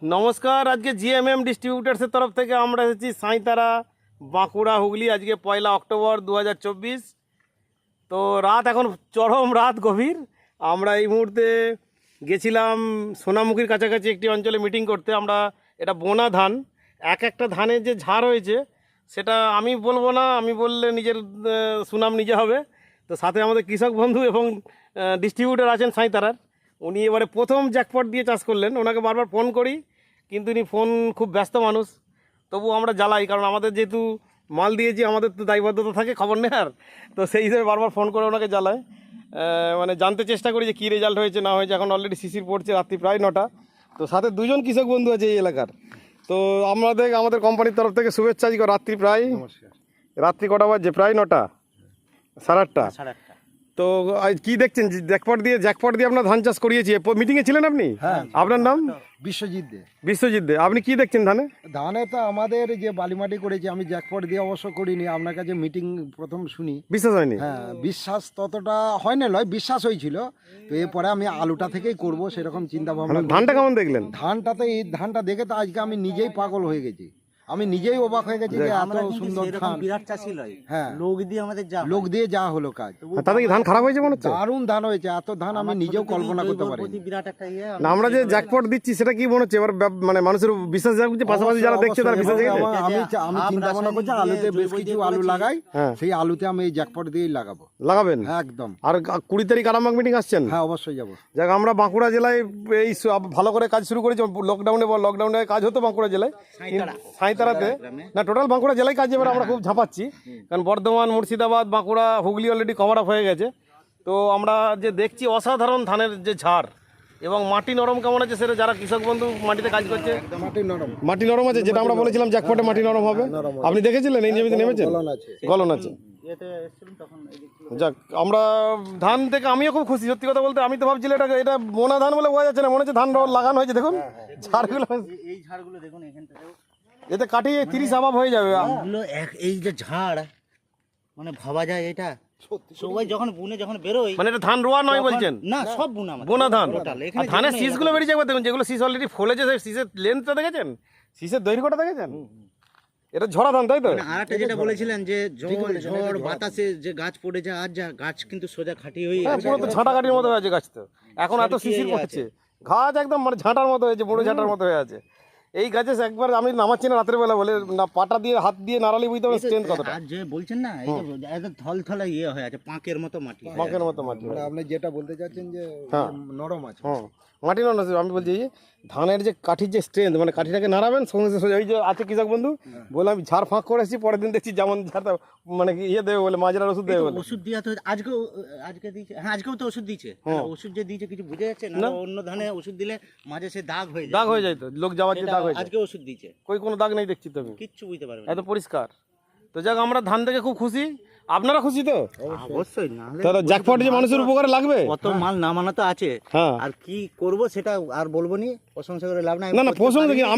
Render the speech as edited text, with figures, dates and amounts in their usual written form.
নমস্কার। আজকে জিএমএম ডিস্ট্রিবিউটার্সের তরফ থেকে আমরা এসেছি সাঁইতারা, বাঁকুড়া, হুগলি। আজকে 1 অক্টোবর 2024। তো রাত এখন চরম রাত, গভীর। আমরা এই মুহূর্তে গেছিলাম সোনামুখীর কাছাকাছি একটি অঞ্চলে মিটিং করতে। আমরা এটা বোনা ধান, এক একটা ধানের যে ঝাড় হয়েছে সেটা আমি বলবো না, আমি বললে নিজের সুনাম নিজে হবে। তো সাথে আমাদের কৃষক বন্ধু এবং ডিস্ট্রিবিউটার আছেন সাঁইতারার। উনি এবারে প্রথম জ্যাকপট দিয়ে চাষ করলেন। ওনাকে বারবার ফোন করি, কিন্তু উনি ফোন খুব ব্যস্ত মানুষ। তবু আমরা জ্বালাই, কারণ আমাদের যেহেতু মাল দিয়েছি আমাদের তো দায়বদ্ধতা থাকে খবর নেওয়ার। তো সেই হিসেবে বারবার ফোন করে ওনাকে জ্বালাই, মানে জানতে চেষ্টা করি যে কী রেজাল্ট হয়েছে না হয়েছে। এখন অলরেডি শিশির পড়ছে, রাত্রি প্রায় 9টা। তো সাথে দুজন কৃষক বন্ধু আছে এই এলাকার। তো আমাদের কোম্পানির তরফ থেকে শুভেচ্ছা। আজকে রাত্রি প্রায় রাত্রি কটা বাজছে? প্রায় 9টা, 8:30। তো কি দেখছেন? জ্যাকপট দিয়ে আপনার ধান চাষ করিয়েছি। মিটিংয়ে ছিলেন আপনি? হ্যাঁ। আপনার নাম? বিশ্বজিৎ দে। আপনি কি দেখছেন ধানে তো আমাদের যে বালিমাটি করেছি, আমি জ্যাকপট দিয়ে অবশ্য করিনি। আপনার কাছে মিটিং প্রথম শুনি, বিশ্বাস হয়নি? হ্যাঁ, বিশ্বাস ততটা হয় না, বিশ্বাস হয়েছিল। তো এরপরে আমি আলুটা থেকেই করব সেরকম চিন্তা ভাবনা। ধানটা কেমন দেখলেন? এই ধানটা দেখে তো আজকে আমি নিজেই পাগল হয়ে গেছি। আমি নিজেই অবাক হয়ে গেছি যে এত সুন্দর ধান। বিরাট চাষি লয়, হ্যাঁ, লোক দিয়ে যা হলো কাজ। তাতে কি ধান খারাপ হয়েছে মনে হচ্ছে? দারুণ ধান হয়েছে, এত ধান আমি নিজেও কল্পনা করতে পারি। বিরাট একটা না, আমরা যে জ্যাকপট দিচ্ছি সেটা কি মনে হচ্ছে এবার মানে মানুষের বিশ্বাস জাগছে? পাশাপাশি যারা দেখছে তারা বিশ্বাস জাগছে। আমি চিন্তা ভাবনা করছি আলুতে বেশ কিছু আলু লাগাই, সেই আলুতে আমি এই জ্যাকপট দিয়েই লাগাবেন একদম। আর 20 তারিখ আরামবাগ মিটিং আসছেন? হ্যাঁ, অবশ্যই যাবো। যাক, আমরা বাঁকুড়া জেলায় এই ভালো করে কাজ শুরু করেছি। লকডাউনে কাজ হতো বাঁকুড়া জেলায়, সাঁইতারাতে না, টোটাল বাঁকুড়া জেলায় কাজ। এবার আমরা খুব ঝাঁপাচ্ছি, কারণ Bardhaman, Murshidabad, Bankura, Hooghly already cover up হয়ে গেছে। তো আমরা যে দেখছি অসাধারণ ধানের যে ঝাড় এবং মাটি নরম কেমন আছে সেটা যারা কৃষক বন্ধু মাটিতে কাজ করছে, মাটি নরম আছে, যেটা আমরা বলেছিলাম জ্যাকপটে মাটি নরম হবে। আপনি দেখেছিলেন? এই জমিতে নেমেছেন? গলন আছে। যাক, আমরা ধান থেকে আমিও খুব খুশি। সত্যি কথা বলতে আমি তো ভাবছিলাম এটা বোনা ধান বলে বোঝা যাচ্ছে না, মনে হচ্ছে ধান লাগানো হয়েছে। দেখুন ঝাড়গুলো, এই ঝাড়গুলো দেখুন, এখান থেকে এতে কাটিয়ে 30 আবাব হয়ে যাবে। এই যে ঝাড়, মানে ভাবা যায় এটা সবাই যখন বেরোয়, মানে এটা ধান রোয়া নয় বলছেন? না, সব বোনা ধান। ধানের শীষগুলো বেরিয়ে যাবে। দেখুন, যেগুলো শীষ অলরেডি ফলেছে, শীষের লেন্থটা দেখেছেন, শীষের দৈর্ঘ্যটা দেখেছেন? এটা ঝরা ধান, তাই তো? আর একটা যেটা বলেছিলেন যে ঝড় বাতাসে যে গাছ পড়েছে, আর যা গাছ কিন্তু সোজা খাটি হয়ে পুরো তো ঝাঁটা কাঠির মতো হয়েছে গাছ। তো এখন এত শিশির পড়ছে, গাছ একদম মানে ঝাঁটার মতো হয়েছে, বড় ঝাঁটার মতো হয়ে আছে। এই গাছে একবার আমি নামাচ্ছি না রাতের বেলা, বলে না পাটা দিয়ে হাত দিয়ে নাড়ালে বুঝতে পারবেন স্ট্রেংথ কতটা। আর যে বলছেন না, এই যে একদম থলথলা হয়ে আছে, পাঁকের মতো মাটি। মানে আপনি যেটা বলতে চাচ্ছেন যে নরম আছে। মাটি নরম আছে। আমি বলছি ধানের যে কাঠির যে স্ট্রেংথ, মানে কাঠিটাকে নাড়াবেন সঙ্গে সঙ্গে। ওই যে আছে কৃষক বন্ধু, বলে আমি ঝাড় ফাঁক করে এসেছি, পরের দিন দেখছি যেমন ঝাড়টা মানে দেবে বলে, মাজরার ওষুধ দেবে বলে। ওষুধ দিয়া তো আজকে দিয়েছে। হ্যাঁ, আজকেও তো ওষুধ দিয়েছে। ওষুধ যে দিয়েছে কিছু বুঝে যাচ্ছে না। অন্য ধানে ওষুধ দিলে মাঝে সে দাগ হয়ে যায়, তো লোক যাওয়ার যে দাগ হয়ে যায়। আজকে ওষুধ দিয়েছে, কোনো দাগ নেই দেখছি তো, আমি কিচ্ছু বুঝতে পারবে না, এত পরিষ্কার। তো যাক, আমরা ধান থেকে খুব খুশি। আপনারা খুশি তো? অবশ্যই। না তাহলে জ্যাকপট যে মানুষের উপকারে লাগবে, কত মাল নামানো তো আছে। আর কি করব সেটা আর বলবো নি, প্রশংসা করে লাভ নাই। না, প্রশংসা কি।